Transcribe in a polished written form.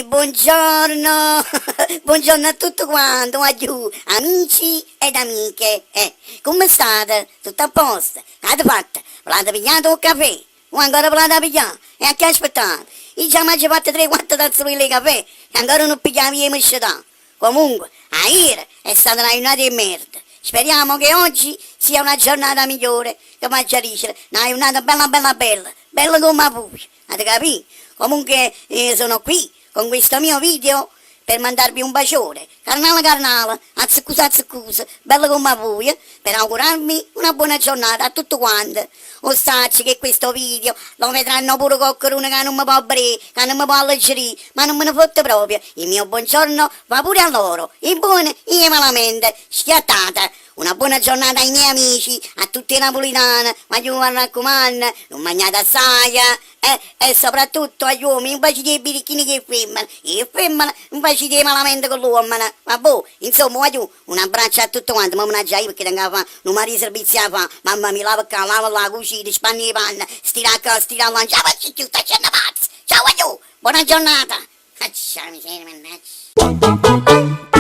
Buongiorno, buongiorno a tutti quanti, aiù, amici ed amiche. Come state? Tutto a posto? Avete fatto? Volete pigliato un caffè? O ancora volete pigliare? E a che aspettate? Io già mi fatto 3-4 tazzoni di caffè e ancora non pigliamo via mescetà. Comunque, a ieri è stata una giornata di merda. Speriamo che oggi sia una giornata migliore, che faccia dicere, una giornata bella come la puce. Avete capito? Comunque sono qui con questo mio video per mandarvi un bacione, carnale, azzuccusa, bello come voi, per augurarvi una buona giornata a tutti quanti. Ostacci che questo video lo vedranno pure qualcuno che non mi può aprire, che non mi può alleggerire, ma non me ne fotte proprio. Il mio buongiorno va pure a loro, il buono e malamente, schiattata. Una buona giornata ai miei amici, a tutti i napolitani, ma io mi raccomando, non mangiate assai, e soprattutto agli uomini, un bacio di birichini che femmina, e femmina, un bacio di malamente con l'uomo, vabbè, insomma, voglio un abbraccio a tutti quanti, ma mangiare io perché tengo a fare, non mi servizio a fare, mamma mi lava qua, lava la cucina, spanni i panni, stira qua, stira là, ciao, ciao, ciao, buona giornata, ciao, mi sei mannaggia.